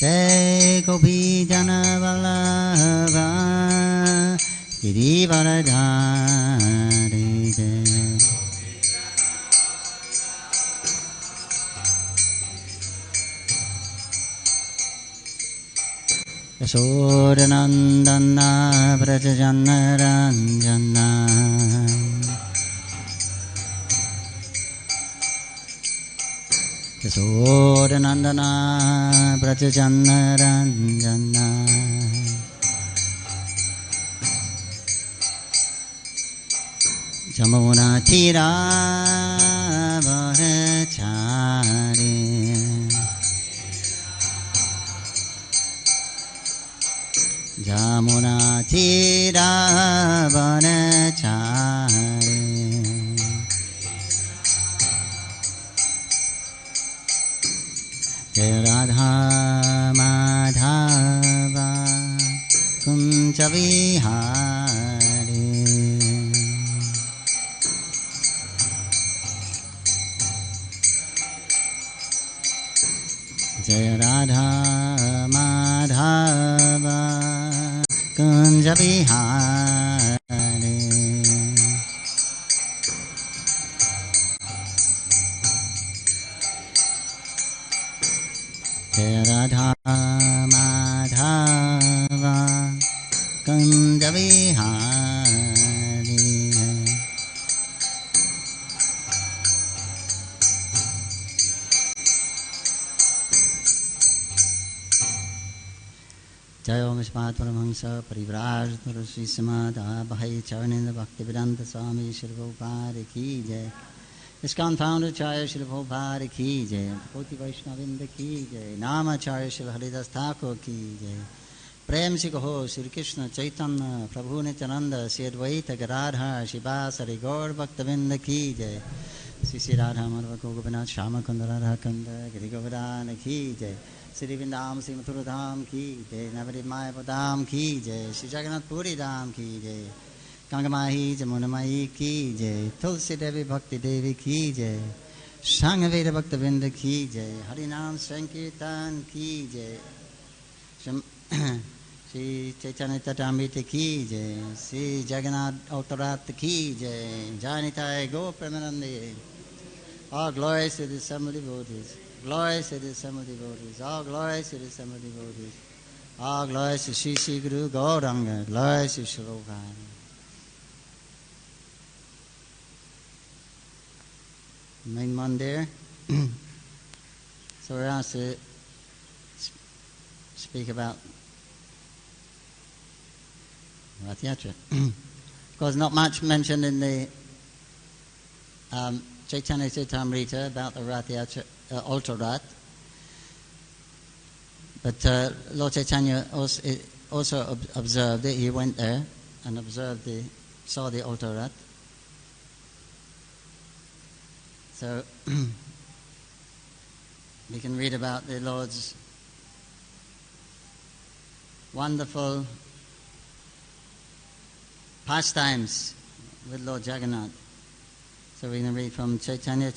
Jai Gopi Jana Vallabha Girivaradhari Jai Yasodanandana Vrajajanaranjana Yasodanandana Vrajajanaranjana Jamuna Tira Varachari Jamuna Tira Varachari Jai Radha Madhava Kunja Vihari Jai Radha Madhava Kunja Vihari Jai Radha Madhava Kunja Vihari Jai Om Ishmat Paramahamsa Parivraj Sri Samadha Bhai Charanendra Bhaktivedanta Swami Shri Prabhupada Ki Jai ISKCON founder Acharya Shri Prabhupada Ki Jai Koti Vaishnavinda Ki Jai Namacharya Shri Haridas Thakur Ki Jai Prem Se Kaho Shri Krishna Chaitanya Prabhu Nityananda Shri Advaita Gadadhar Shivasari Gaur Bhaktavinda Ki Jai Shri Shri Radha Madhava Gopinath Shama Kunda Radha Kunda Giri Govardhana Ki Jai Shri Vindham Shri Mathura Dham Ki Jai Navadip Mayapur Dham Ki Jai Shri Jagannath Purī Dham Ki Jai Gangamahi Jamunamayi Ki Jai Tulsi Devi Bhakti Devi Ki Jai Sangha Veda Bhaktavinda Ki Jai Harinam Sankirtan Ki Jai Shri Chaitanya Tatamrita Ki Jai Shri Jagannath Uttarat Ki Jai Janitai Go Premanande All glories to the assembled devotees. Glories to the assembled devotees. All glories to the assembled devotees. All glories to Sri Sri Guru Gauranga. Glories to Sri Prabhupada. Main Mandir. So we're asked to speak about Rath Yatra. Of course, not much mentioned in the Chaitanya Charitamrita about the Rath Yatra, Altar Rath. But Lord Chaitanya also observed it. He went there and saw the Altar Rath. So we can read about the Lord's wonderful pastimes with Lord Jagannath. So we can read from Caitanya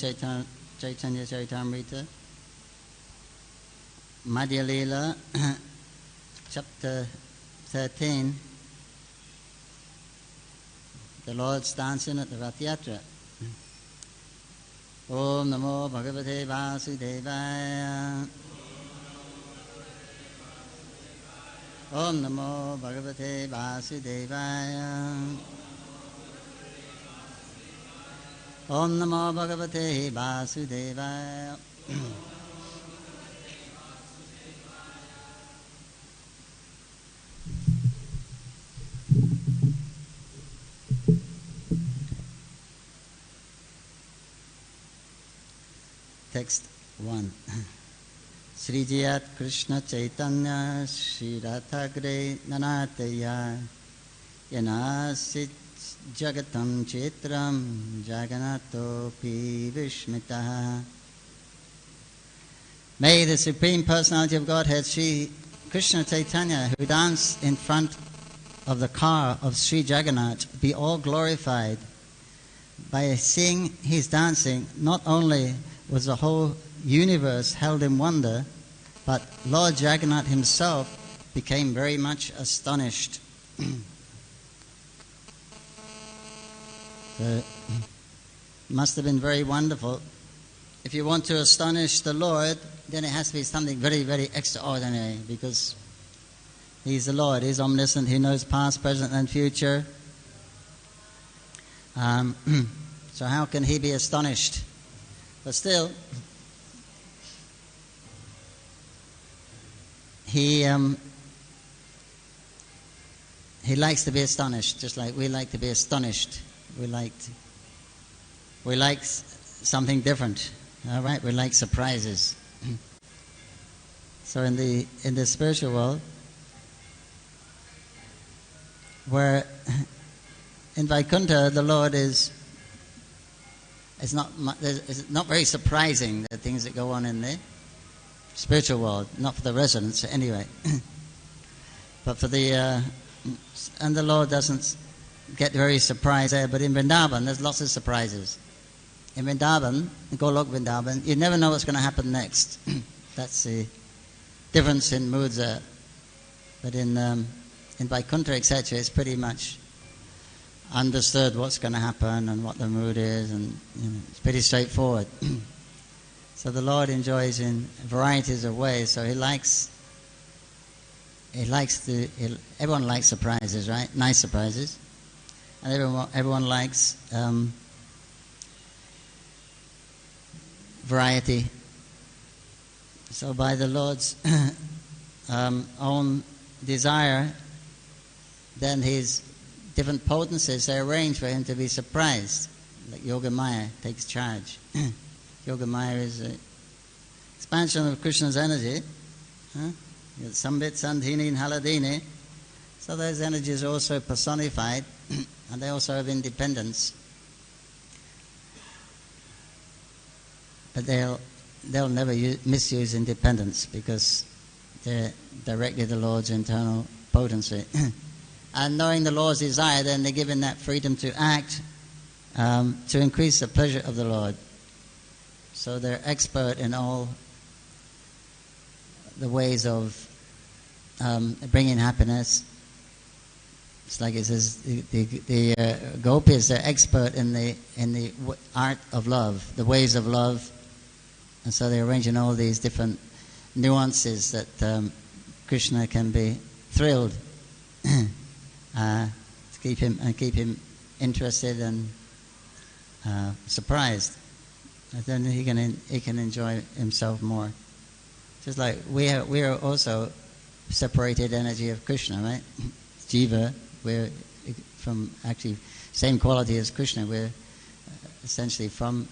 Charitamrita, MANDIR Lila, chapter 13. The Lord's dancing at the Rath Yatra. Om Namo Bhagavate Vasudevaya. Om Namo Bhagavate Vasudevaya. Om Namo Bhagavate Vasudevaya. Text 1. Sri Jayat Krishna Chaitanya Shri Rathagre Nanataya Yanasit Jagatam Chetram Jagannathopi Vishmitaha. May the Supreme Personality of Godhead Sri Krishna Chaitanya, who danced in front of the car of Sri Jagannath, be all glorified. By seeing his dancing, not only was the whole universe held in wonder, But Lord Jagannath himself became very much astonished. So, it must have been very wonderful. If you want to astonish the Lord, then it has to be something very, very extraordinary, because He's the Lord. He's omniscient. He knows past, present, and future. So how can He be astonished? But still, He likes to be astonished, just like we like to be astonished. We like something different. All right, we like surprises. So in the spiritual world, where in Vaikuntha the Lord is not very surprising, the things that go on in the spiritual world, not for the residents anyway. But for the and the Lord doesn't get very surprised there. But in Vrindavan, there's lots of surprises. In Vrindavan, in Golok Vrindavan, you never know what's going to happen next. That's the difference in moods there. But in Vaikuntha, etc., it's pretty much understood what's going to happen and what the mood is, and it's pretty straightforward. So the Lord enjoys in varieties of ways. So everyone likes surprises, right? Nice surprises. And everyone likes variety. So by the Lord's own desire, then His different potencies, they arrange for Him to be surprised. Like Yogamaya takes charge. Yogamaya is an expansion of Krishna's energy. Sambit, Sandhini, and Haladini. So those energies are also personified, and they also have independence. But they'll never misuse independence, because they're directly the Lord's internal potency. And knowing the Lord's desire, then they're given that freedom to act to increase the pleasure of the Lord. So they're expert in all the ways of bringing happiness. It's like it says, the gopis are expert in the art of love, the ways of love, and so they arrange in all these different nuances that Krishna can be thrilled to keep him interested and surprised. And then he can enjoy himself more. Just like we are also separated energy of Krishna, right? Jiva, we're from actually same quality as Krishna. We're essentially from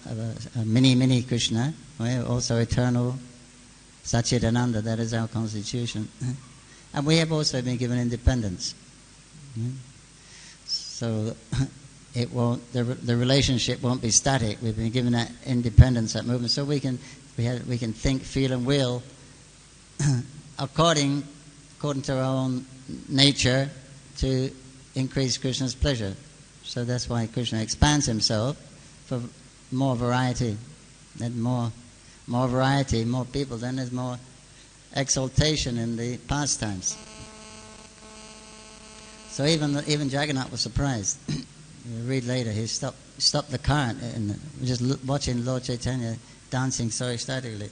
a mini Krishna. We're also eternal Satchidananda. That is our constitution, and we have also been given independence. So it won't. The relationship won't be static. We've been given that independence, that movement, so we can think, feel, and will according to our own nature to increase Krishna's pleasure. So that's why Krishna expands himself for more variety. Then more variety, more people, then there's more exaltation in the pastimes. So even Jagannath was surprised. You read later, he stopped the cart and was just watching Lord Caitanya dancing so ecstatically.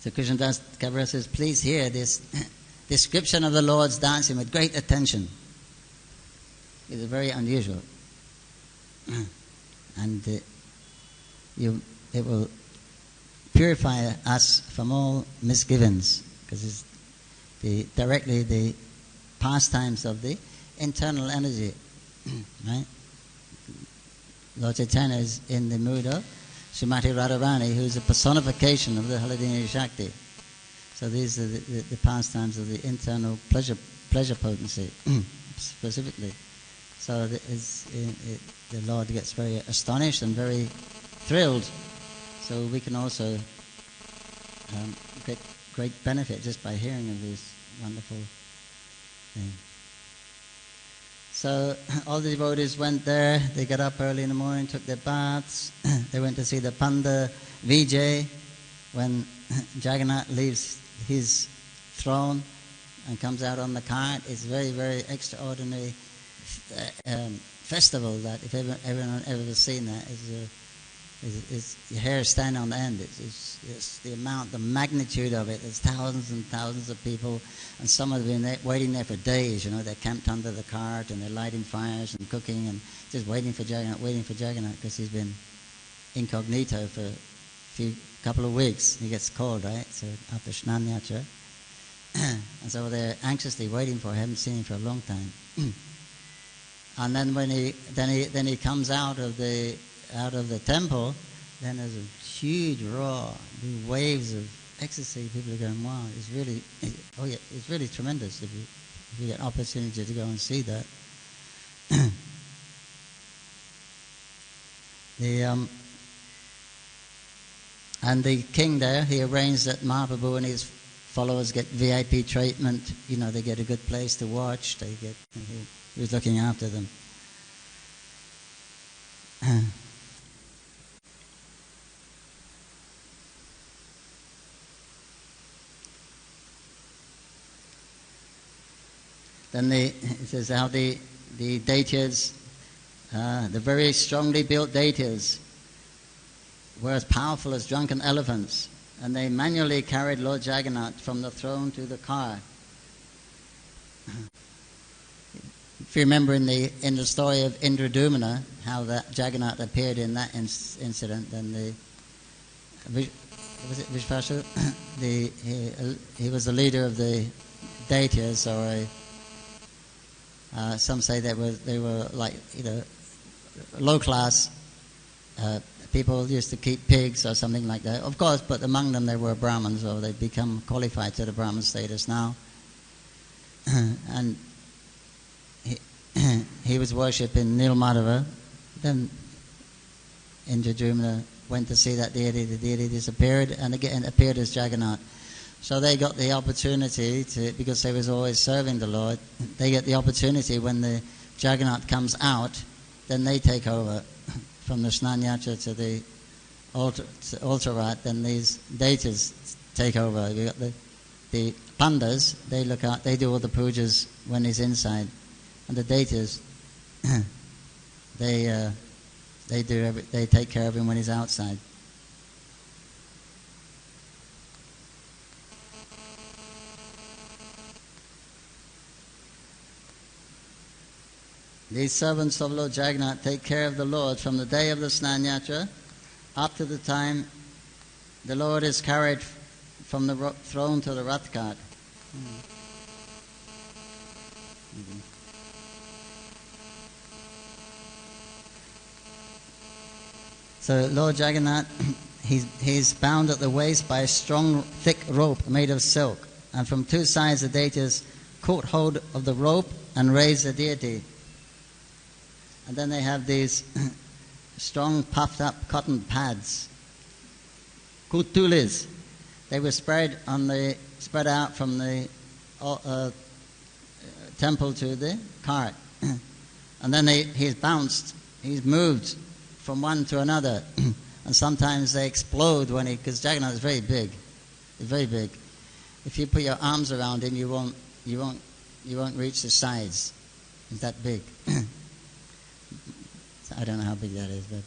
So Krishnadas Kaviraj says, please hear this description of the Lord's dancing with great attention. It is very unusual. And it will purify us from all misgivings, because it's directly the pastimes of the internal energy. Right? Lord Chaitanya is in the mood of Srimati Radharani, who is a personification of the Haladini Shakti. So these are the pastimes of the internal pleasure potency, specifically. So the Lord gets very astonished and very thrilled. So we can also get great benefit just by hearing of these wonderful things. So all the devotees went there. They got up early in the morning, took their baths. They went to see the Panda Vijay when Jagannath leaves his throne and comes out on the cart. It's very, very extraordinary festival that if everyone ever seen that, is your hair standing on the end. It's the amount, the magnitude of it. There's thousands and thousands of people, and some have been waiting there for days. They're camped under the cart and they're lighting fires and cooking and just waiting for Jagannath, because he's been incognito for a couple of weeks. He gets called, right? So after sannyāsa, and so they're anxiously waiting for him. Haven't seen him for a long time. And then when he comes out of the temple, then there's a huge roar, waves of ecstasy. People are going, wow, it's really tremendous if you get an opportunity to go and see that. And the king there, he arranged that Mahaprabhu and his followers get VIP treatment. They get a good place to watch. He was looking after them. Then it says how the deities, the very strongly built deities, were as powerful as drunken elephants, and they manually carried Lord Jagannath from the throne to the car. If you remember in the story of Indradyumna, how that Jagannath appeared in that incident, then was it Vishvashu? He was the leader of the deities, or some say they were like low class people used to keep pigs or something like that. Of course, but among them there were Brahmins, or they'd become qualified to the Brahmin status now. And he was worshipped in Nilmadhava. Then Indradyumna went to see that deity. The deity disappeared and again appeared as Jagannath. So they got the opportunity to, because they was always serving the Lord, they get the opportunity when the Jagannath comes out, then they take over from the sannyāsa to the altar rat. Then these deities take over. You got the pandas, they look out, they do all the pujas when he's inside, and the deities, they take care of him when he's outside. These servants of Lord Jagannath take care of the Lord from the day of the sannyāsa up to the time the Lord is carried from the throne to the rath cart. So Lord Jagannath, he's bound at the waist by a strong, thick rope made of silk, and from two sides the deities caught hold of the rope and raised the deity. And then they have these strong, puffed up cotton pads, kutulis. They were spread out from the temple to the cart, and then he's bounced. He's moved from one to another, and sometimes they explode because Jagannath is very big. He's very big. If you put your arms around him, you won't reach the sides. He's that big. I don't know how big that is, but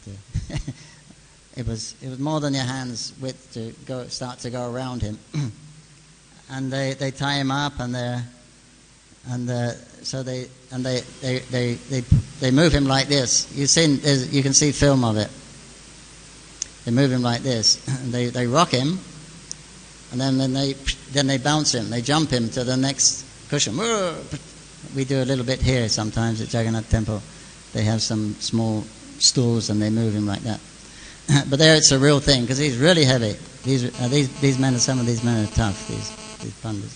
it was more than your hand's width to start to go around him. And they tie him up, so they move him like this. You can see film of it. They move him like this. And they rock him, and then they bounce him. They jump him to the next cushion. We do a little bit here sometimes at Jagannath Temple. They have some small stools and they move him like that. But there it's a real thing because he's really heavy. These men, some of these men are tough. These pandas.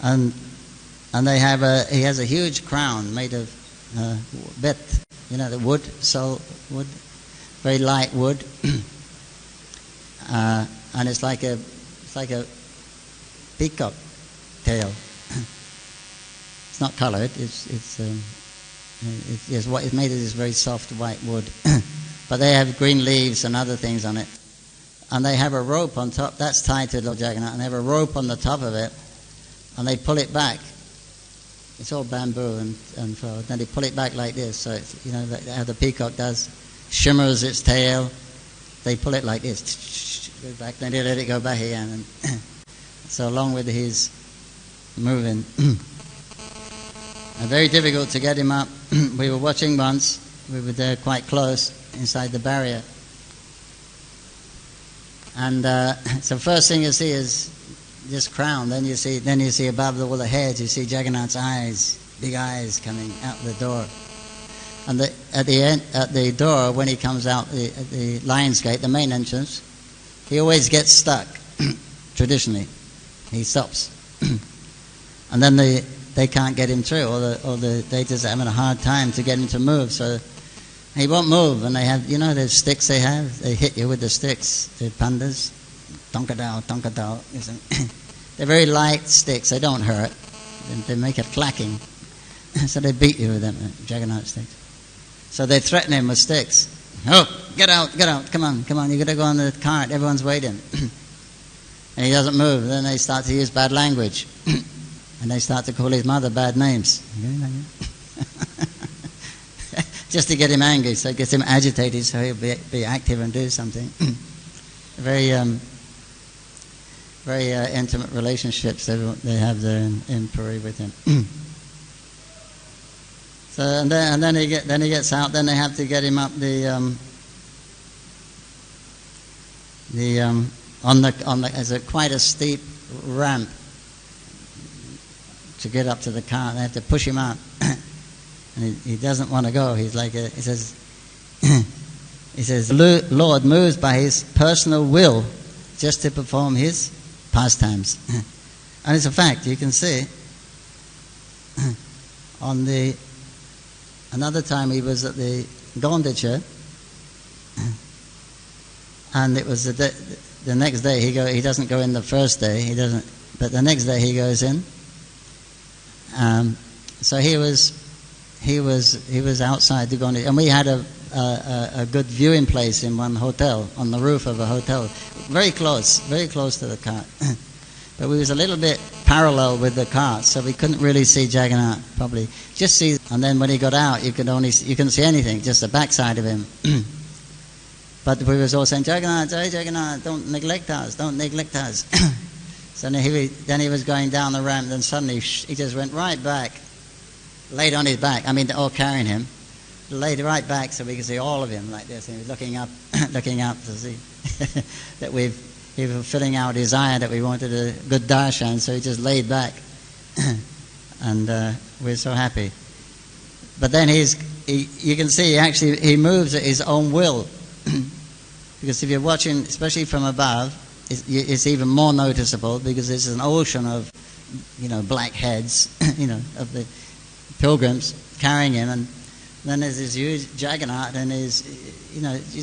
And he has a huge crown made of bet, the wood, wood, very light wood, and it's like a peacock tail. It's not coloured. It's made of this very soft white wood. But they have green leaves and other things on it. And they have a rope on top. That's tied to Lord Jagannath. And they have a rope on the top of it. And they pull it back. It's all bamboo and fur. Then they pull it back like this. So it's, how the peacock does. Shimmers its tail. They pull it like this. Go back. Then they let it go back again. And so along with his moving. And very difficult to get him up. We were watching once. We were there quite close inside the barrier. And so first thing you see is this crown. Then you see above all the heads, you see Jagannath's eyes, big eyes coming out the door. And at the door, when he comes out at the Lion's Gate, the main entrance, he always gets stuck. Traditionally, he stops, and then they can't get him through, or they just having a hard time to get him to move. So he won't move, and they have, the sticks they have. They hit you with the sticks, the pandas, tonkadao, tonkadao. They're very light sticks. They don't hurt. They make a clacking, so they beat you with them, Jagannath sticks. So they threaten him with sticks. Oh, get out, come on, you got to go on the cart. Everyone's waiting, and he doesn't move. Then they start to use bad language, and they start to call his mother bad names. Just to get him angry, so it gets him agitated, so he'll be active and do something. Very intimate relationships they have there in Puri with him. So and then he gets out. Then they have to get him up there's quite a steep ramp to get up to the car. They have to push him up. And he doesn't want to go. He says, Lord moves by his personal will just to perform his pastimes. And it's a fact. You can see on another time he was at the Gondicha, and it was the next day he doesn't go in the first day, but the next day he goes in. So he was outside the Gondicha, and we had a good viewing place in one hotel, on the roof of a hotel, very close to the cart. But we was a little bit parallel with the cart, so we couldn't really see Jagannath properly. Just see, and then when he got out, you couldn't see anything, just the backside of him. But we was all saying, Jagannath, hey Jagannath, don't neglect us. So then he was going down the ramp, then suddenly he just went right back, laid on his back. I mean, they're all carrying him. Laid right back so we could see all of him like this. And he was looking up to see that he was fulfilling our desire that we wanted a good darshan. So he just laid back, and we're so happy. But then you can see he moves at his own will, because if you're watching, especially from above, it's even more noticeable, because there's an ocean of black heads of the pilgrims carrying him, and then there's this huge Jagannath, and it's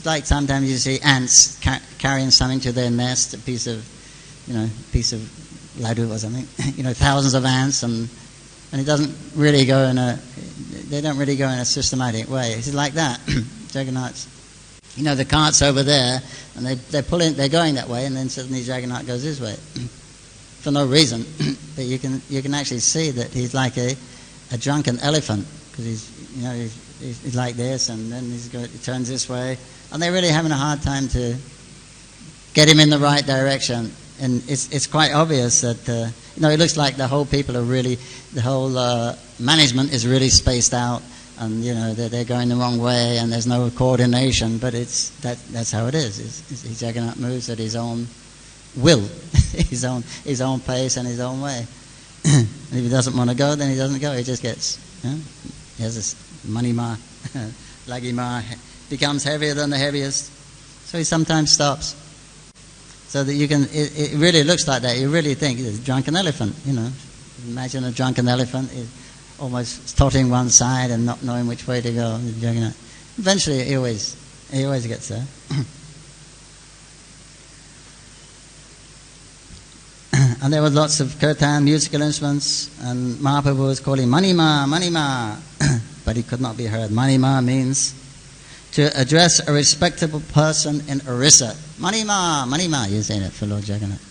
like sometimes you see ants carrying something to their nest, a piece of laddu or something, thousands of ants, and it doesn't really go they don't really go in a systematic way. It's like that. Jagannath's, the cart's over there, and they're going that way, and then suddenly Jagannath goes this way, for no reason. But you can actually see that he's like a drunken elephant, because he's like this, and then he turns this way, and they're really having a hard time to get him in the right direction. And it's quite obvious that it looks like the whole management is really spaced out, and they're going the wrong way, and there's no coordination. But that's how it is. Jagannath moves at his own will, his own pace and his own way. And if he doesn't want to go, then he doesn't go. He just gets, he has this money ma, lagi ma, becomes heavier than the heaviest. So he sometimes stops. So that it really looks like that. You really think it's a drunken elephant, Imagine a drunken elephant is almost totting one side and not knowing which way to go. Eventually he always gets there. And there was lots of kirtan, musical instruments, and Mahaprabhu was calling Manima, Manima, but he could not be heard. Manima means to address a respectable person in Orissa. Manima, Manima, you say that for Lord Jagannath.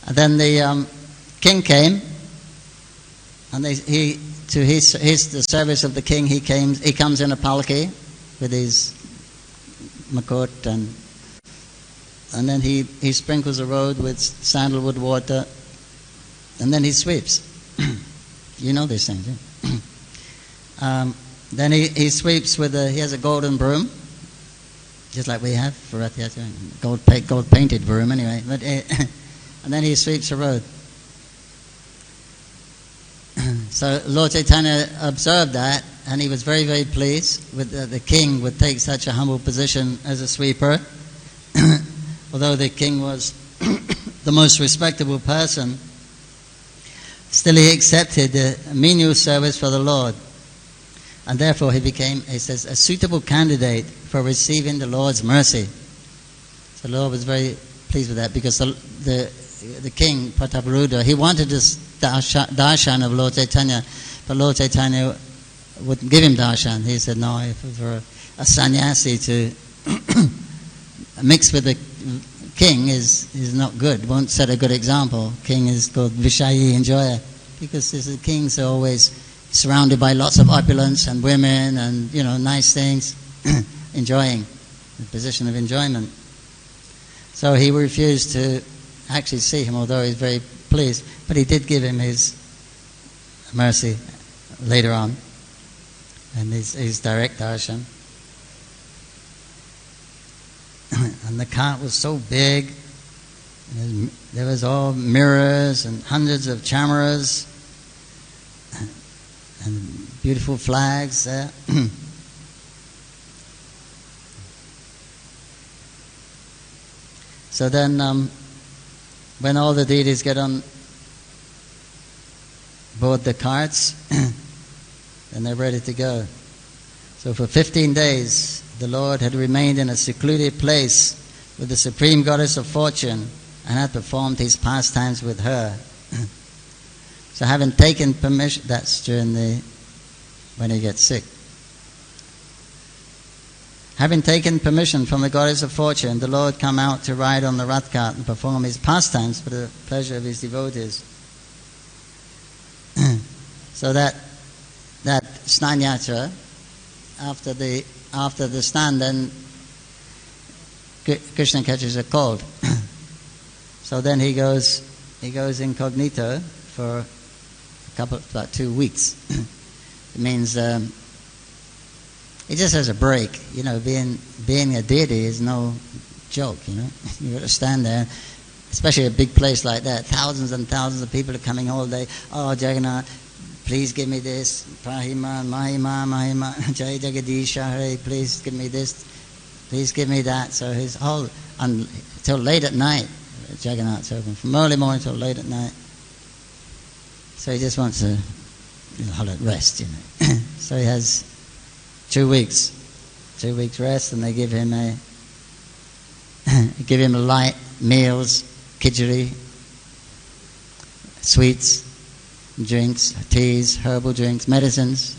And then the king came, and the service of the king, he comes in a palki with his makut, and then he sprinkles the road with sandalwood water, and then he sweeps. You know these things, yeah? Then he sweeps he has a golden broom, just like we have for Rath Yatra, gold painted broom anyway. But and then he sweeps the road. So Lord Caitanya observed that, and he was very, very pleased with the king would take such a humble position as a sweeper. Although the king was the most respectable person, still he accepted the menial service for the Lord. And therefore he became, he says, a suitable candidate for receiving the Lord's mercy. So the Lord was very pleased with that, because the king, Prataparudra, he wanted this darshan of Lord Caitanya, but Lord Caitanya wouldn't give him darshan. He said, no, for a sannyasi to mix with the king is not good, won't set a good example. King is called Vishayi, enjoyer, because the kings are always surrounded by lots of opulence and women and, nice things, enjoying, the position of enjoyment. So he refused to actually see him, although he's very pleased, but he did give him his mercy later on, and his direct darshan. And the cart was so big, there was all mirrors and hundreds of chamaras and beautiful flags there. So then when all the deities get on board the carts, then they're ready to go. So for 15 days, the Lord had remained in a secluded place with the Supreme Goddess of Fortune and had performed his pastimes with her. So having taken permission, that's during when he gets sick. Having taken permission from the Goddess of Fortune, the Lord come out to ride on the Rath cart and perform his pastimes for the pleasure of his devotees. So that sannyāsa, after the snan, then Krishna catches a cold. So then he goes incognito for about 2 weeks. It means he just has a break. Being a deity is no joke. You've got to stand there, especially a big place like that. Thousands and thousands of people are coming all day. Oh, Jagannath, please give me this. Prahima, Mahima, Mahima, Jai Jagadisha Hare, please give me this. Please give me that. So his whole, till late at night, Jagannath's open, from early morning till late at night. So he just wants to rest, So he has 2 weeks rest, and they give him light meals, khichdi, sweets, drinks, teas, herbal drinks, medicines,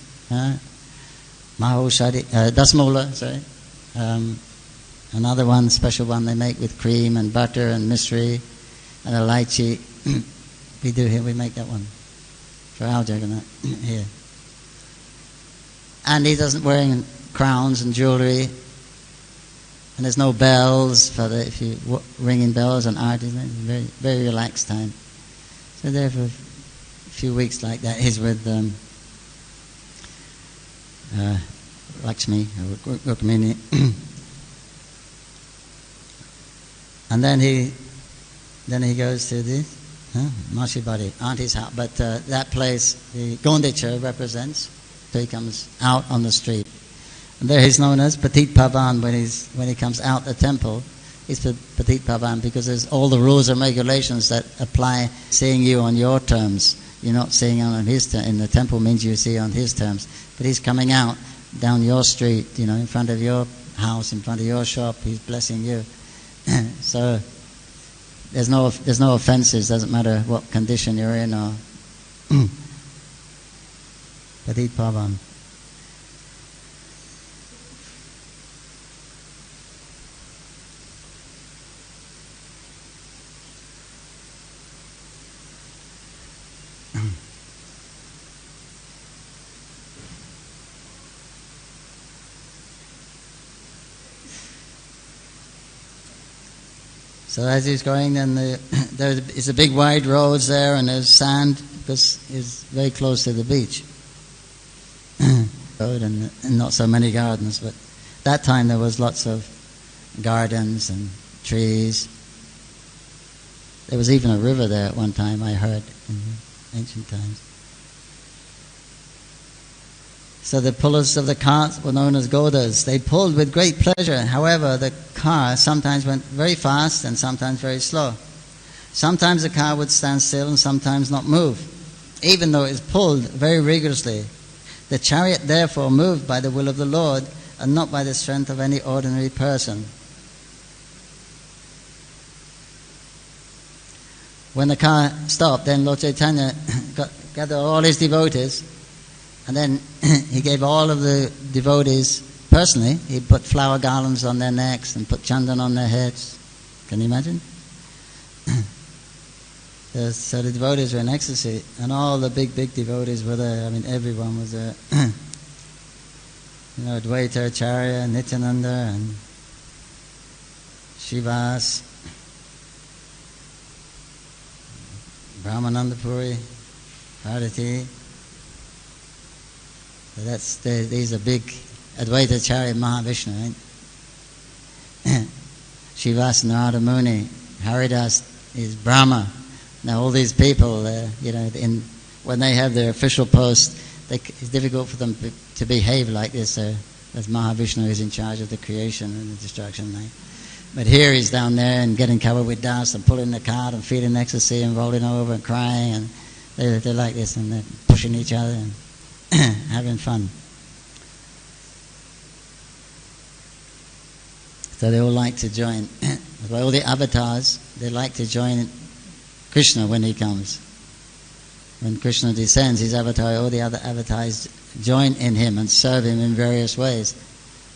mahoshadi, dasmula, another one, special one they make with cream and butter and misri and elaichi. We do here, we make that one for our Jagannath here. And he doesn't wear crowns and jewelry, and there's no bells if you ringing bells and artis. Very, very relaxed time. So there for a few weeks like that, he's with Lakshmi, Rukmini. And then he goes to the Mashibari, auntie's house. But that place, the Gondicha represents. So he comes out on the street, and there he's known as Patit Pavan. When he comes out the temple, he's Patit Pavan, because there's all the rules and regulations that apply. Seeing you on your terms, you're not seeing on his terms. In the temple means you see on his terms, but he's coming out down your street, in front of your house, in front of your shop. He's blessing you. So there's no offenses. Doesn't matter what condition you're in or Patit Pavan. So as he's going, then there is a big wide roads there, and there's sand because it's very close to the beach. Road and not so many gardens, but that time there was lots of gardens and trees. There was even a river there at one time, I heard, in ancient times. So the pullers of the carts were known as godas. They pulled with great pleasure. However, the car sometimes went very fast and sometimes very slow. Sometimes the car would stand still and sometimes not move, even though it was pulled very rigorously. The chariot therefore moved by the will of the Lord and not by the strength of any ordinary person. When the car stopped, then Lord Caitanya gathered all his devotees, and then he gave all of the devotees personally, he put flower garlands on their necks and put chandan on their heads. Can you imagine? So the devotees were in ecstasy, and all the big devotees were there. I mean, everyone was there. Dvaita Acharya, Nityananda, and Shivas, Brahmananda Puri, Bharati. So these are big Advaita Acharya Mahavishnu, right? Shivas Narada Muni, Haridas is Brahma. Now all these people, when they have their official post, it's difficult for them to behave like this. As Mahavishnu is in charge of the creation and the destruction. Right? But here he's down there and getting covered with dust and pulling the cart and feeling ecstasy and rolling over and crying, and they're like this, and they're pushing each other and having fun. So they all like to join. All the avatars, they like to join Krishna when he comes. When Krishna descends, his avatar, all the other avatars join in him and serve him in various ways.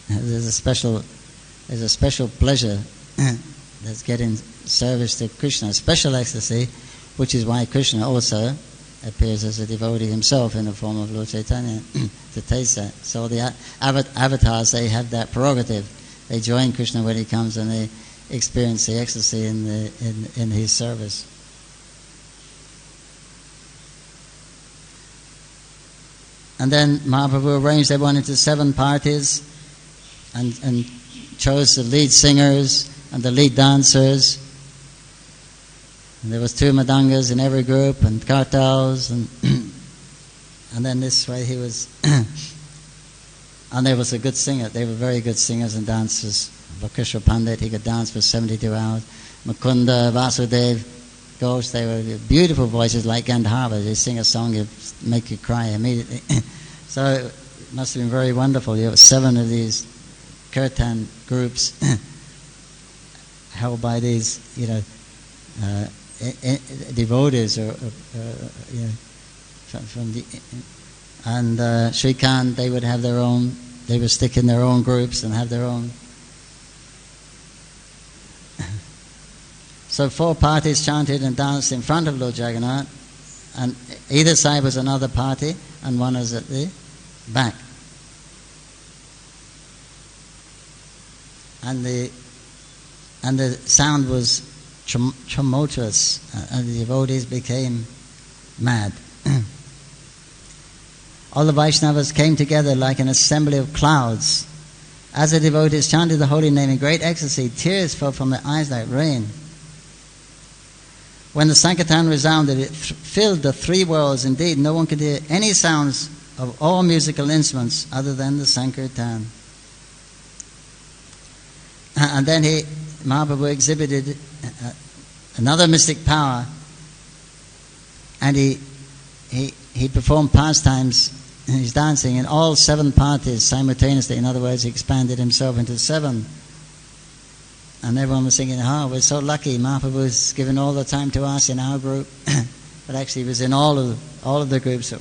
There's a special pleasure that's getting service to Krishna, special ecstasy, which is why Krishna also appears as a devotee himself in the form of Lord Caitanya to taste that. So the avatars, they have that prerogative. They join Krishna when he comes and they experience the ecstasy in his service. And then Mahaprabhu arranged everyone into 7 parties and chose the lead singers and the lead dancers. And there was 2 madangas in every group and kartals, and then this way he was and there was a good singer. They were very good singers and dancers. Vakishra Pandit, he could dance for 72 hours. Mukunda, Vasudev, Ghosh, they were beautiful voices like Gandharva. They sing a song, you make you cry immediately. So it must have been very wonderful. You have 7 of these kirtan groups held by these, devotees from the, and Shrikant, they would have their own. They would stick in their own groups and have their own. So 4 parties chanted and danced in front of Lord Jagannath, and either side was another party, and one was at the back. And the sound was tumultuous, and the devotees became mad. All the Vaishnavas came together like an assembly of clouds. As the devotees chanted the holy name in great ecstasy, tears fell from their eyes like rain. When the Sankirtan resounded, it filled the 3 worlds. Indeed, no one could hear any sounds of all musical instruments other than the Sankirtan. And then Mahaprabhu exhibited another mystic power, and he performed pastimes. He's dancing in all 7 parties simultaneously. In other words, he expanded himself into 7. And everyone was thinking, oh, we're so lucky, Mahaprabhu's given all the time to us in our group. But actually he was in all of the groups at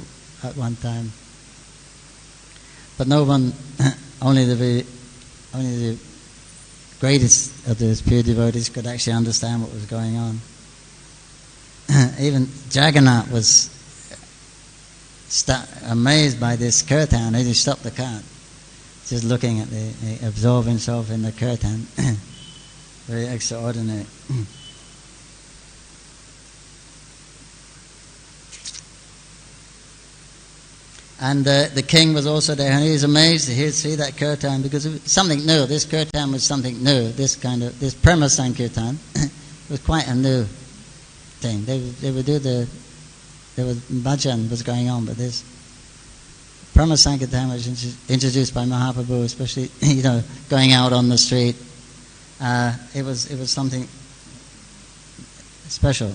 one time. But no one, only the greatest of those pure devotees could actually understand what was going on. Even Jagannath was amazed by this kirtan. He just stopped the cart, just looking at absorb himself in the kirtan. Very extraordinary. And the king was also there, and he was amazed to see that kirtan, because it was something new. This kirtan was something new. This Prema Sankirtan was quite a new thing. They would do there was bhajan was going on, but this Prema Sankirtan was introduced by Mahaprabhu, especially going out on the street. It was something special,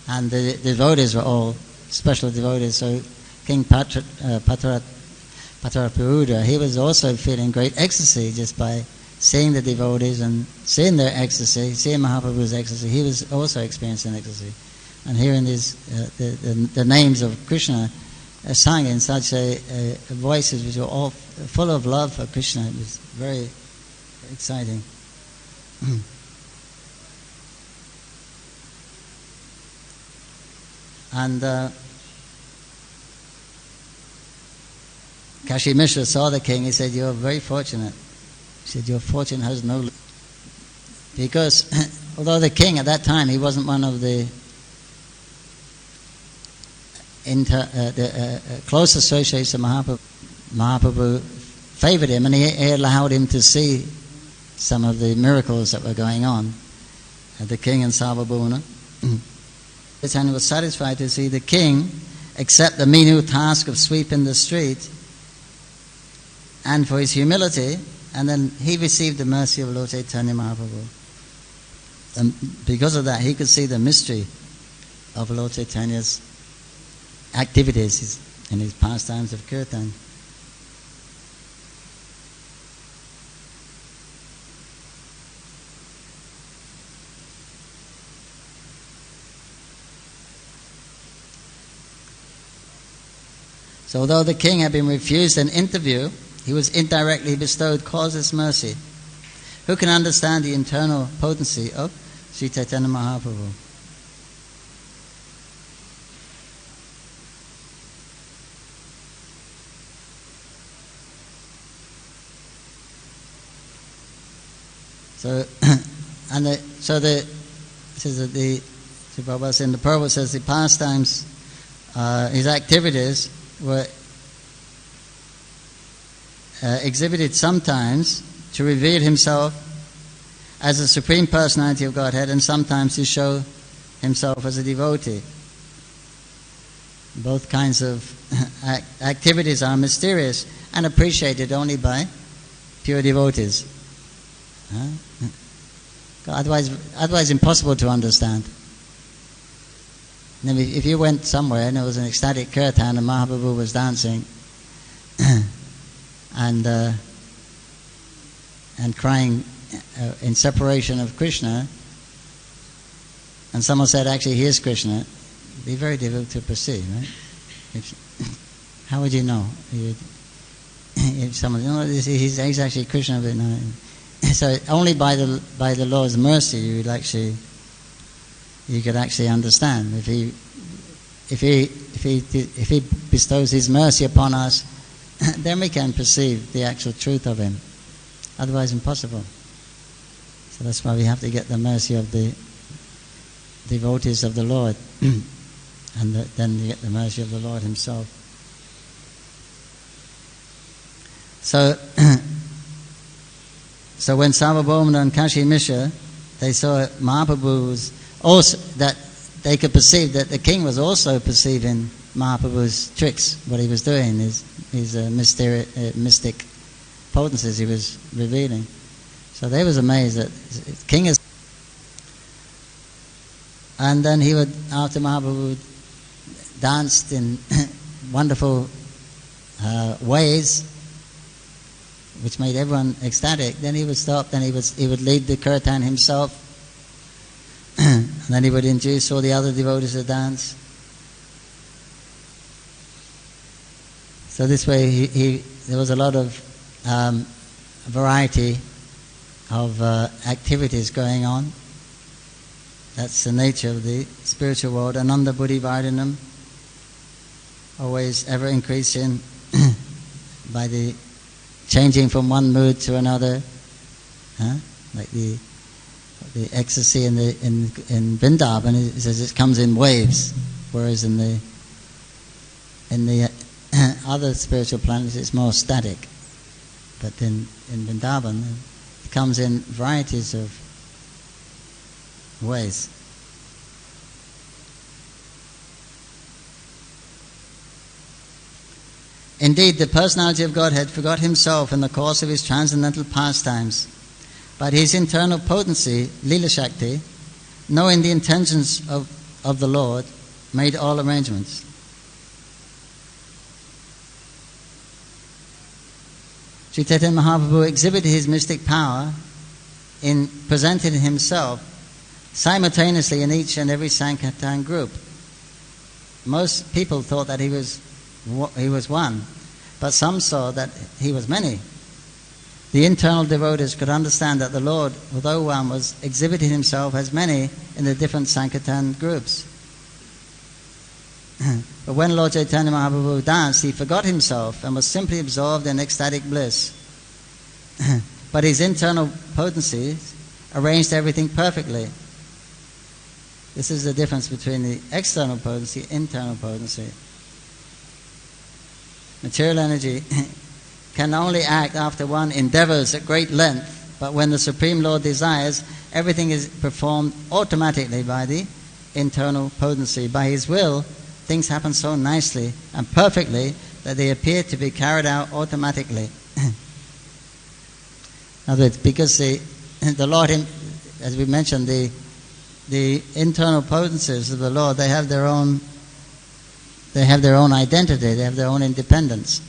and the devotees were all special devotees. So King Patarapuruda, he was also feeling great ecstasy just by seeing the devotees and seeing their ecstasy, seeing Mahaprabhu's ecstasy. He was also experiencing ecstasy, and hearing these the names of Krishna sung in such voices which were all full of love for Krishna. It was very exciting. And Kashi Mishra saw the king. He said, "You are very fortunate." He said, "Your fortune has no limit." Because although the king at that time, he wasn't one of the close associates of Mahaprabhu. Mahaprabhu favored him, and he allowed him to see some of the miracles that were going on at the king and Sarvabhauma. Caitanya was satisfied to see the king accept the menial task of sweeping the street, and for his humility, and then he received the mercy of Lord Chaitanya Mahaprabhu. And because of that, he could see the mystery of Lord Chaitanya's activities in his pastimes of kirtan. So although the king had been refused an interview, he was indirectly bestowed causeless mercy. Who can understand the internal potency of Sri Chaitanya Mahaprabhu? So Prabhupada says, the Prabhupada says the pastimes, his activities were exhibited sometimes to reveal himself as the Supreme Personality of Godhead, and sometimes to show himself as a devotee. Both kinds of activities are mysterious and appreciated only by pure devotees. Otherwise impossible to understand. And if you went somewhere and there was an ecstatic kirtan and Mahaprabhu was dancing and crying in separation of Krishna, and someone said, actually, he is Krishna, it'd be very difficult to perceive, right? How would you know? If someone, he's actually Krishna, but no. So only by the Lord's mercy you could actually understand. If he bestows his mercy upon us, then we can perceive the actual truth of him. Otherwise, impossible. So that's why we have to get the mercy of the devotees of the Lord, and then you get the mercy of the Lord Himself. So when Sarvabhauma and Kashi Mishra, they saw Mahaprabhu was also, that they could perceive that the king was also perceiving Mahaprabhu's tricks, what he was doing, his mystic potencies he was revealing. So they was amazed that the king is. And then he would, after Mahaprabhu danced in wonderful ways, which made everyone ecstatic, then he would stop, then he would lead the kirtan himself, and then he would induce all the other devotees to dance. So this way there was a lot of variety of activities going on. That's the nature of the spiritual world. Ananda Buddhi Vardhanam, always ever increasing by the changing from one mood to another, like the ecstasy in Vrindavan. It says it comes in waves, whereas in the other spiritual planets it's more static. But in Vrindavan it comes in varieties of ways. Indeed, the personality of Godhead forgot himself in the course of his transcendental pastimes, but his internal potency, Lila Shakti, knowing the intentions of the Lord, made all arrangements. Sri Chaitanya Mahaprabhu exhibited his mystic power in presenting himself simultaneously in each and every Sankirtan group. Most people thought that he was one, but some saw that he was many. The internal devotees could understand that the Lord, although one, was exhibiting himself as many in the different Sankirtan groups. But when Lord Chaitanya Mahaprabhu danced, he forgot himself and was simply absorbed in ecstatic bliss. But his internal potencies arranged everything perfectly. This is the difference between the external potency and internal potency. Material energy can only act after one endeavors at great length, but when the Supreme Lord desires, everything is performed automatically by the internal potency. By his will, things happen so nicely and perfectly that they appear to be carried out automatically. In other words, because the Lord, as we mentioned, the internal potencies of the Lord, they have their own identity, they have their own independence.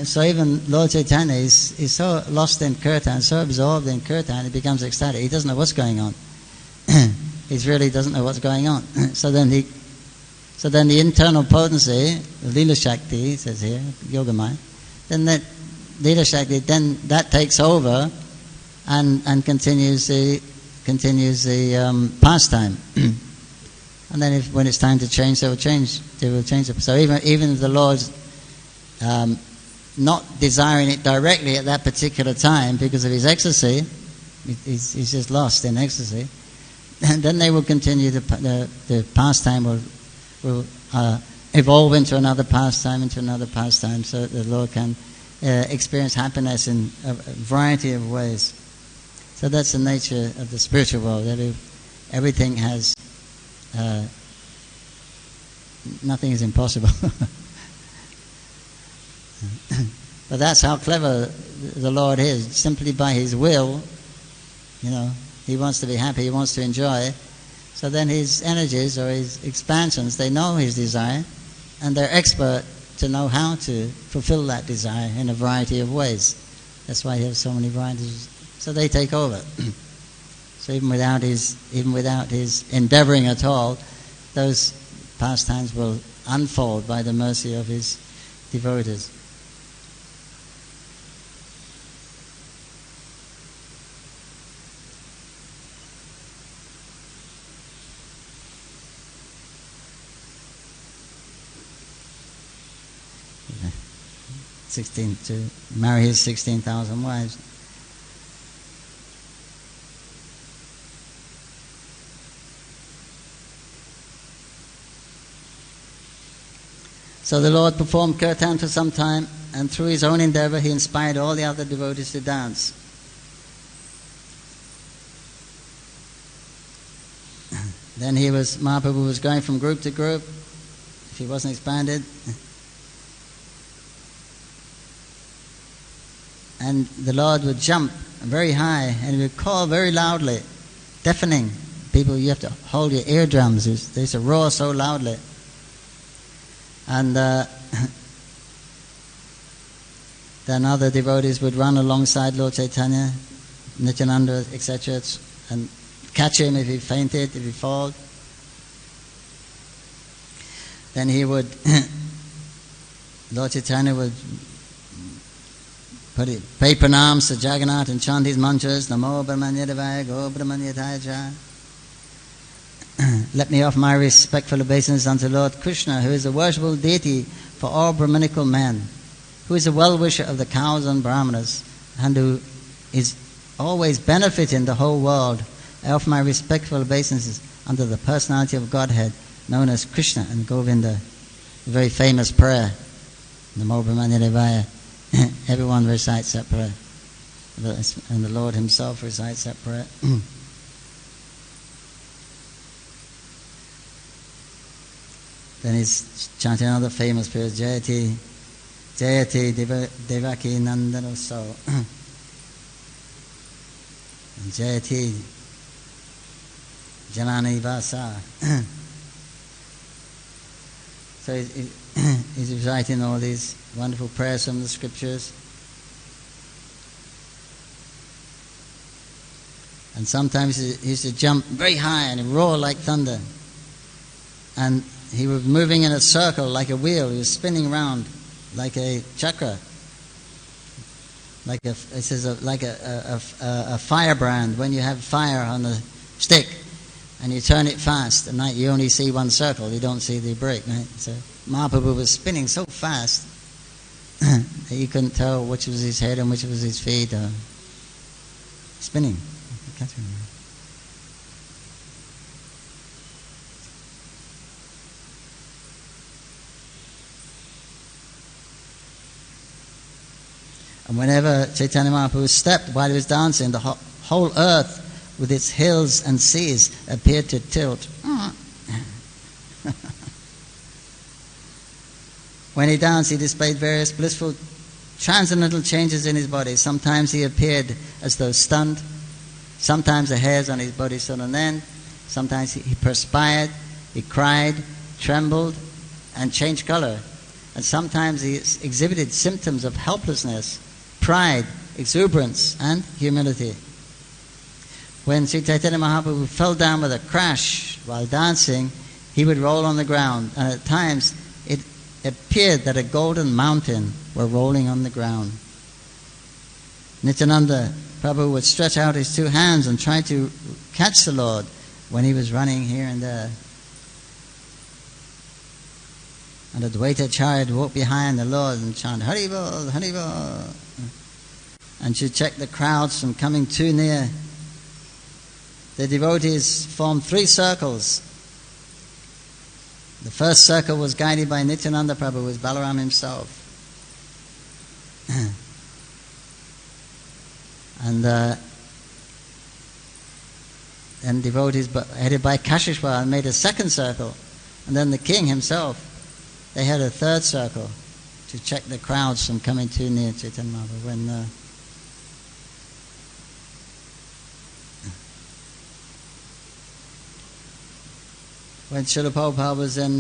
So even Lord Chaitanya is so lost in kirtan, so absorbed in kirtan, he becomes ecstatic. He doesn't know what's going on. He really doesn't know what's going on. So then the internal potency, Lila Shakti, it says here, Yogamaya, then that Lila Shakti, then that takes over and continues the pastime. And then when it's time to change, they will change it. So even if the Lord's not desiring it directly at that particular time because of his ecstasy, he's just lost in ecstasy, and then they will continue, the pastime will evolve into another pastime, so that the Lord can experience happiness in a variety of ways. So that's the nature of the spiritual world. Everything has, nothing is impossible. But that's how clever the Lord is. Simply by his will, he wants to be happy, he wants to enjoy. So then his energies or his expansions, they know his desire, and they're expert to know how to fulfill that desire in a variety of ways. That's why he has so many varieties. So they take over. So even without his endeavoring at all, those pastimes will unfold by the mercy of his devotees. To marry his 16,000 wives. So the Lord performed kirtan for some time, and through his own endeavor he inspired all the other devotees to dance. Then Mahaprabhu was going from group to group, if he wasn't expanded. And the Lord would jump very high and he would call very loudly, deafening. People, you have to hold your eardrums. They used to roar so loudly. And the then other devotees would run alongside Lord Chaitanya, Nityananda, etc., and catch him if he fainted, if he fell. Then he would, Lord Chaitanya would pay pranams to Jagannath and chant his mantras, Namo Brahmanyadevaya, Go Brahmanyadaya. Let me offer my respectful obeisance unto Lord Krishna, who is the worshipful deity for all Brahmanical men, who is a well-wisher of the cows and brahmanas, and who is always benefiting the whole world. I offer my respectful obeisances unto the personality of Godhead, known as Krishna and Govinda. A very famous prayer, Namo Brahmanyadevaya. Everyone recites that prayer, and the Lord himself recites that prayer. Then he's chanting another famous prayer, Jayati, Jayati Devaki Nandana So. Jayati Janani Vasa. So he's reciting all these wonderful prayers from the scriptures. And sometimes he used to jump very high and roar like thunder. And he was moving in a circle like a wheel. He was spinning around like a chakra, like a firebrand. When you have fire on a stick and you turn it fast, at night you only see one circle. You don't see the break. Right? So Mahaprabhu was spinning so fast that you couldn't tell which was his head and which was his feet. Spinning. And whenever Chaitanya Mahaprabhu stepped while he was dancing, the whole earth with its hills and seas appeared to tilt. When he danced, he displayed various blissful transcendental changes in his body. Sometimes he appeared as though stunned. Sometimes the hairs on his body stood on end. Sometimes he perspired, he cried, trembled, and changed color. And sometimes he exhibited symptoms of helplessness, pride, exuberance, and humility. When Sri Chaitanya Mahaprabhu fell down with a crash while dancing, he would roll on the ground, and at times it appeared that a golden mountain were rolling on the ground. Nityananda Prabhu would stretch out his two hands and try to catch the Lord when he was running here and there. And the Dvaita Acharya would walk behind the Lord and chant Haribol, Haribol, and should check the crowds from coming too near. The devotees formed three circles. The first circle was guided by Nityananda Prabhu, who was Balaram himself. And then devotees headed by Kashishwar made a second circle. And then the king himself, they had a third circle to check the crowds from coming too near Chaitanya Mahaprabhu. When Srila Prabhupada was in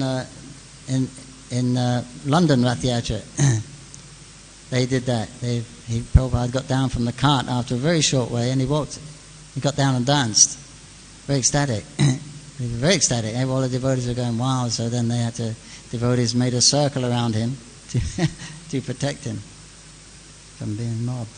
London Rath Yatra, they did that. Prabhupada got down from the cart after a very short way, and he got down and danced. Very ecstatic. He was very ecstatic. All the devotees were going wild, so then devotees made a circle around him to protect him from being mobbed.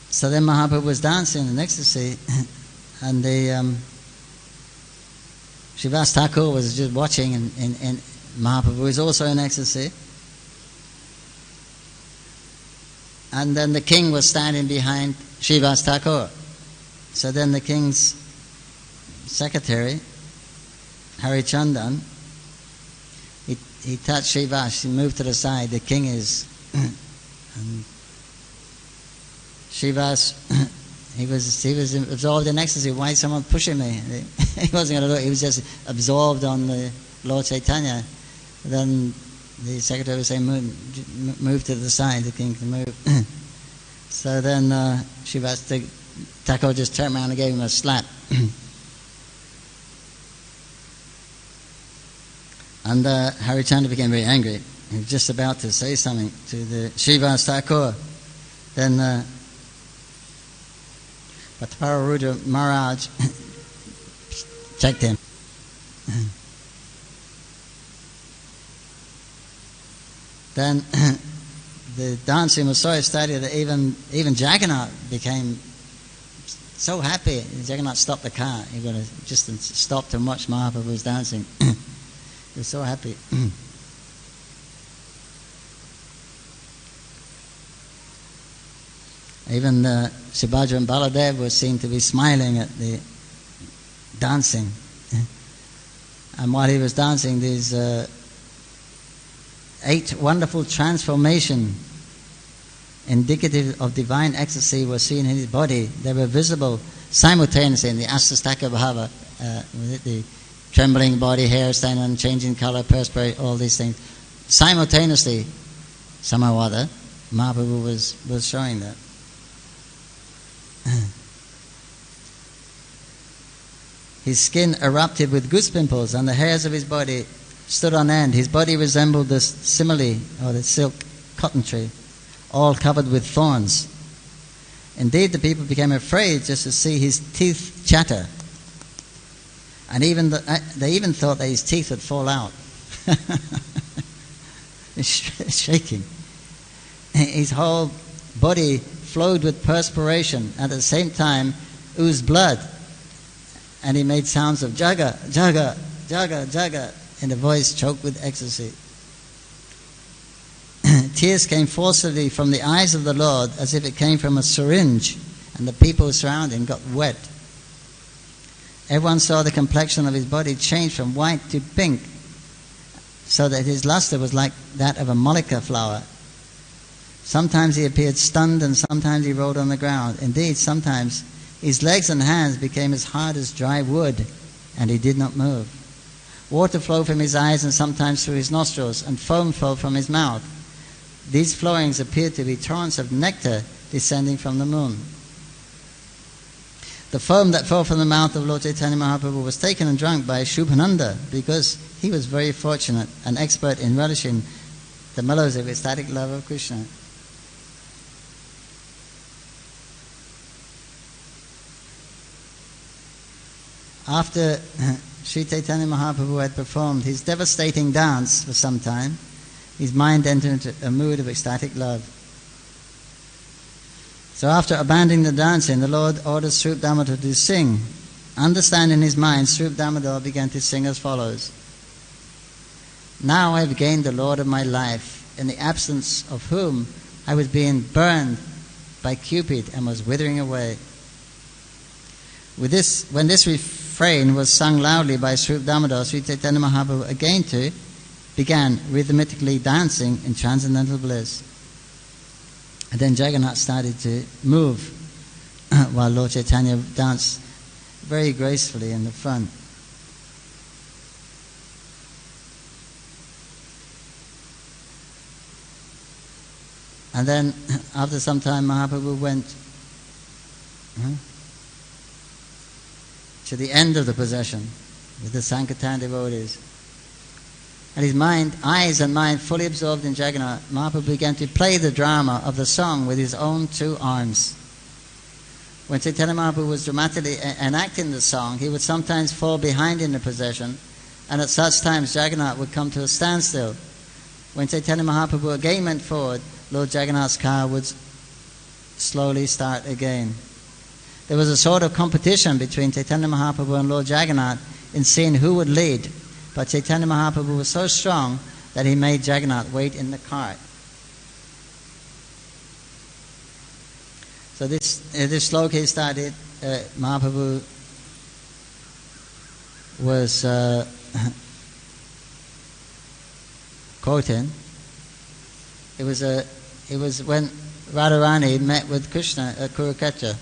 So then Mahaprabhu was dancing in ecstasy, and Srivas Thakur was just watching, and Mahaprabhu was also in ecstasy. And then the king was standing behind Srivas Thakur. So then the king's secretary, Harichandan, he touched Srivas, he moved to the side. The king is... and Srivas, he was absorbed in ecstasy. Why is someone pushing me? He wasn't going to look. He was just absorbed on the Lord Chaitanya. Then the secretary was saying, move to the side, the king can move. So then Srivas Thakur just turned around and gave him a slap. And Harichandra became very angry. He was just about to say something to the Srivas Thakur. Then but Pararuddra Maharaj checked him. Then the dancing was so ecstatic that even Jagannath became so happy. Jagannath stopped the car. He got to just stop to watch Mahaprabhu's dancing. He was so happy. Even Subhadra and Baladev were seen to be smiling at the dancing. And while he was dancing, these 8 wonderful transformation indicative of divine ecstasy were seen in his body. They were visible simultaneously in the Astastaka Bhava, the trembling body, hair standing on, changing color, perspirate, all these things. Simultaneously, somehow or other, Mahaprabhu was showing that. His skin erupted with goose pimples, and the hairs of his body stood on end. His body resembled the simile, or the silk cotton tree, all covered with thorns. Indeed, the people became afraid just to see his teeth chatter. And they even thought that his teeth would fall out. It's shaking. His whole body flowed with perspiration. At the same time, oozed blood. And he made sounds of jaga, jaga, jaga, jaga, and the voice choked with ecstasy. Tears came forcibly from the eyes of the Lord as if it came from a syringe, and the people surrounding got wet. Everyone saw the complexion of his body change from white to pink, so that his luster was like that of a mollica flower. Sometimes he appeared stunned, and sometimes he rolled on the ground. Indeed, sometimes his legs and hands became as hard as dry wood, and he did not move. Water flowed from his eyes and sometimes through his nostrils, and foam fell from his mouth. These flowings appeared to be torrents of nectar descending from the moon. The foam that fell from the mouth of Lord Chaitanya Mahaprabhu was taken and drunk by Shubhananda, because he was very fortunate and expert in relishing the mellows of ecstatic love of Krishna. After Sri Chaitanya Mahaprabhu had performed his devastating dance for some time, his mind entered into a mood of ecstatic love. So after abandoning the dancing, the Lord ordered Swarup Damodar to sing. Understanding in his mind, Swarup Damodar began to sing as follows. Now I have gained the Lord of my life, in the absence of whom I was being burned by Cupid and was withering away. When this refrain was sung loudly by Swarup Damodar, Sri Chaitanya Mahaprabhu again too began rhythmically dancing in transcendental bliss. And then Jagannath started to move while Lord Chaitanya danced very gracefully in the front. And then after some time Mahaprabhu went to the end of the procession with the Sankirtan devotees. And his eyes and mind fully absorbed in Jagannath, Mahaprabhu began to play the drama of the song with his own 2 arms. When Chaitanya Mahaprabhu was dramatically enacting the song, he would sometimes fall behind in the procession, and at such times Jagannath would come to a standstill. When Chaitanya Mahaprabhu again went forward, Lord Jagannath's car would slowly start again. There was a sort of competition between Chaitanya Mahaprabhu and Lord Jagannath in seeing who would lead. But Chaitanya Mahaprabhu was so strong that he made Jagannath wait in the cart. So this sloka started, Mahaprabhu was quoting. It was when Radharani met with Krishna at Kurukshetra,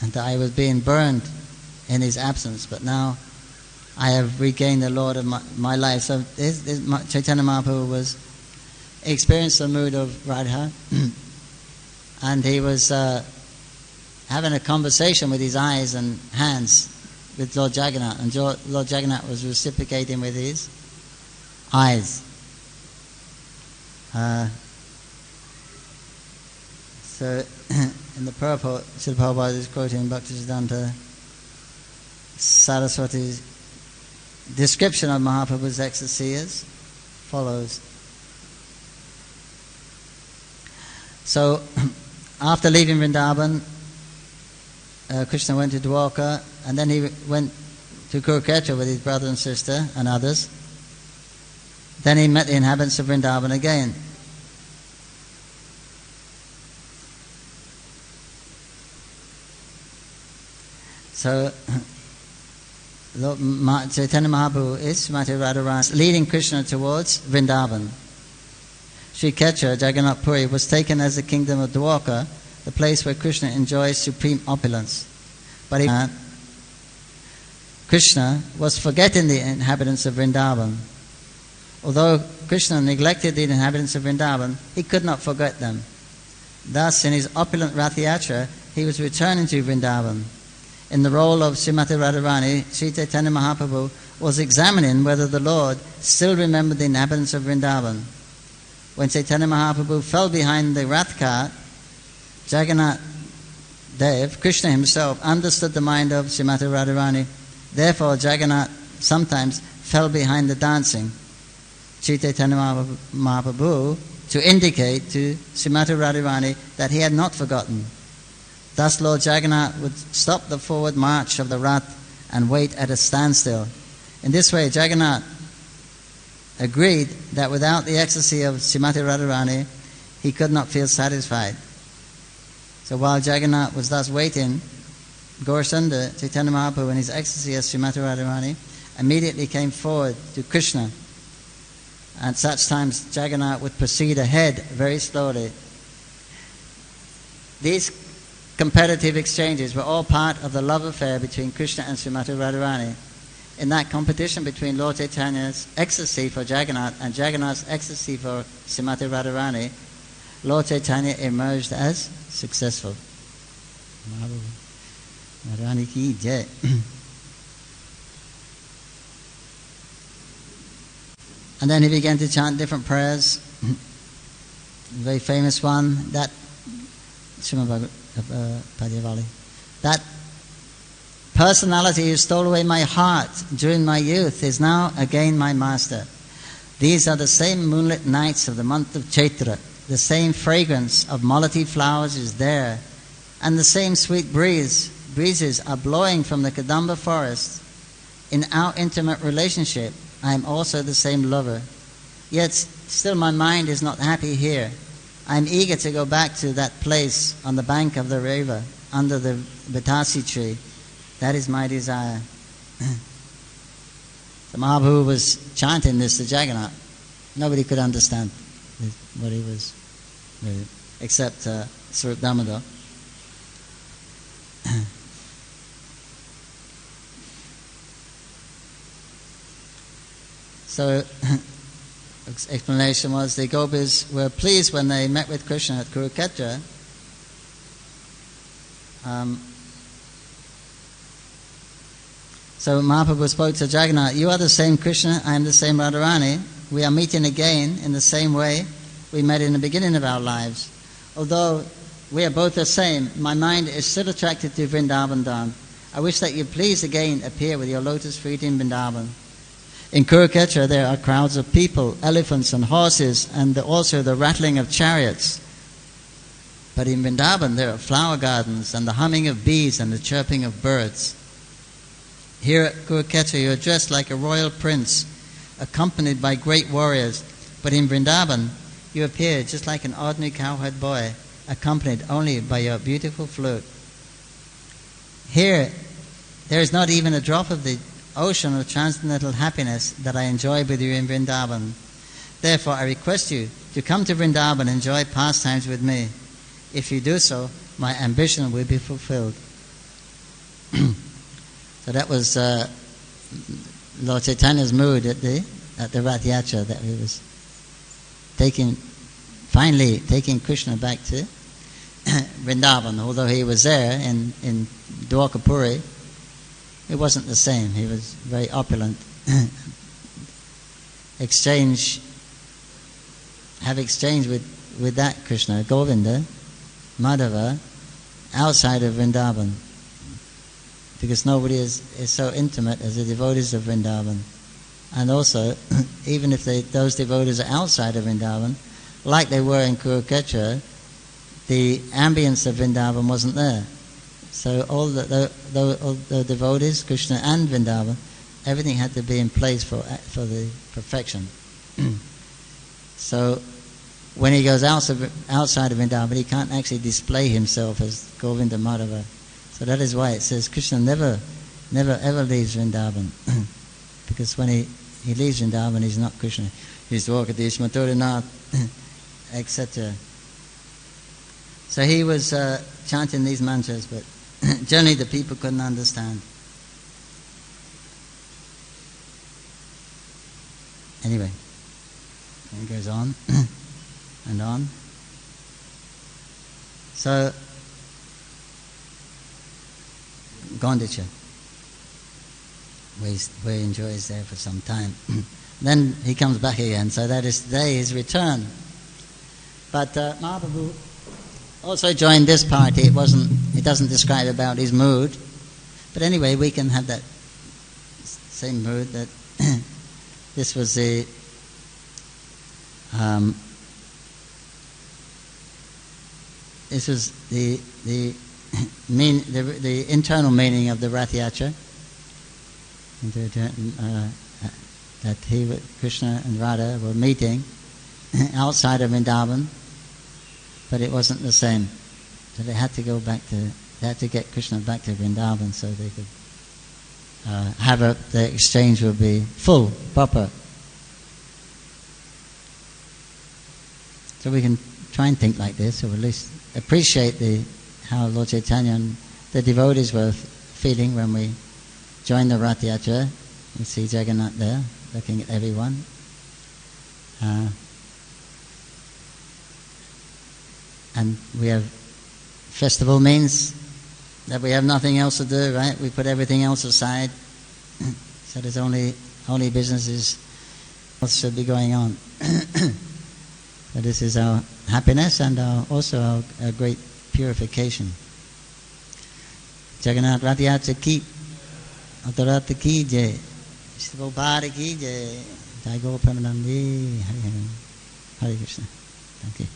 and I was being burned in his absence, but now I have regained the Lord of my life. So Chaitanya Mahaprabhu was experienced the mood of Radha, and he was having a conversation with his eyes and hands with Lord Jagannath, and Lord Jagannath was reciprocating with his eyes. So in the purport, Srila Prabhupada is quoting Bhaktisiddhanta Saraswati's description of Mahaprabhu's ecstasy as follows. So after leaving Vrindavan, Krishna went to Dwarka, and then he went to Kurukshetra with his brother and sister and others. Then he met the inhabitants of Vrindavan again. So Chaitanya Mahaprabhu is Srimati Radharani leading Krishna towards Vrindavan. Sri Kshetra, Jagannath Purī, was taken as the kingdom of Dwarka, the place where Krishna enjoys supreme opulence. But Krishna was forgetting the inhabitants of Vrindavan. Although Krishna neglected the inhabitants of Vrindavan, he could not forget them. Thus, in his opulent Rath Yatra, he was returning to Vrindavan. In the role of Srimati Radharani, Sri Chaitanya Mahaprabhu was examining whether the Lord still remembered the inhabitants of Vrindavan. When Chaitanya Mahaprabhu fell behind the Rath cart, Jagannath Dev, Krishna himself, understood the mind of Srimati Radharani. Therefore, Jagannath sometimes fell behind the dancing. Sri Chaitanya Mahaprabhu to indicate to Srimati Radharani that he had not forgotten. Thus Lord Jagannath would stop the forward march of the Rath and wait at a standstill. In this way, Jagannath agreed that without the ecstasy of Srimati Radharani, he could not feel satisfied. So while Jagannath was thus waiting, Gaurasundar, Chaitanya Mahaprabhu, in his ecstasy of Srimati Radharani, immediately came forward to Krishna. At such times, Jagannath would proceed ahead very slowly. These competitive exchanges were all part of the love affair between Krishna and Srimati Radharani. In that competition between Lord Chaitanya's ecstasy for Jagannath and Jagannath's ecstasy for Srimati Radharani, Lord Chaitanya emerged as successful. Radharani ki jai. And then he began to chant different prayers. The very famous one, that that personality who stole away my heart during my youth is now again my master. These are the same moonlit nights of the month of Chaitra. The same fragrance of malati flowers is there, and the same sweet breezes are blowing from the Kadamba forest. In our intimate relationship, I am also the same lover. Yet still my mind is not happy here. I am eager to go back to that place on the bank of the river, under the Betasi tree. That is my desire. So Mahaprabhu was chanting this to Jagannath. Nobody could understand what he was, except Swarup Damodar. So explanation was the gopis were pleased when they met with Krishna at Kurukshetra. So Mahaprabhu spoke to Jagannath, you are the same Krishna, I am the same Radharani. We are meeting again in the same way we met in the beginning of our lives. Although we are both the same, my mind is still attracted to Vrindavan Dham. I wish that you please again appear with your lotus feet in Vrindavan. In Kurukshetra there are crowds of people, elephants and horses, and also the rattling of chariots. But in Vrindavan there are flower gardens and the humming of bees and the chirping of birds. Here at Kurukshetra you are dressed like a royal prince, accompanied by great warriors. But in Vrindavan you appear just like an ordinary cowherd boy, accompanied only by your beautiful flute. Here there is not even a drop of the ocean of transcendental happiness that I enjoy with you in Vrindavan. Therefore, I request you to come to Vrindavan and enjoy pastimes with me. If you do so, my ambition will be fulfilled. So that was Lord Chaitanya's mood at the Rath Yatra, that he was finally taking Krishna back to Vrindavan, although he was there in Dwarka Puri. it wasn't the same. He was very opulent. Have exchange with that Krishna, Govinda, Madhava, outside of Vrindavan. Because nobody is so intimate as the devotees of Vrindavan. And also, even if those devotees are outside of Vrindavan, like they were in Kurukshetra, the ambience of Vrindavan wasn't there. So all the devotees, Krishna and Vrindavan, everything had to be in place for the perfection. So when he goes outside of Vrindavan, he can't actually display himself as Govinda Madhava. So that is why it says Krishna never ever leaves Vrindavan. Because when he leaves Vrindavan, he's not Krishna. He's Dwarkadish, Mathuranath, etc. So he was chanting these mantras, but generally the people couldn't understand. Anyway, it goes on and on. So, Gondicha, where he enjoys there for some time. Then he comes back again, so that is today his return. But Mahaprabhu also joined this party. It doesn't describe about his mood, but anyway, we can have that same mood that this was the internal meaning of the Rath Yatra. That Krishna and Radha were meeting outside of Vrindavan, but it wasn't the same. So they had to get Krishna back to Vrindavan so they could the exchange would be full, proper. So we can try and think like this, or at least appreciate how Lord Chaitanya and the devotees were feeling when we joined the Rath Yatra. We see Jagannath there, looking at everyone. And we have festival means that we have nothing else to do, right? We put everything else aside. So there's only businesses what should be going on. So this is our happiness and also our great purification. Jagannath Rath Yatra ki, Atarata ki jai, Shri ki jai, Jai Go Premanandi, Hare Krishna. Thank you.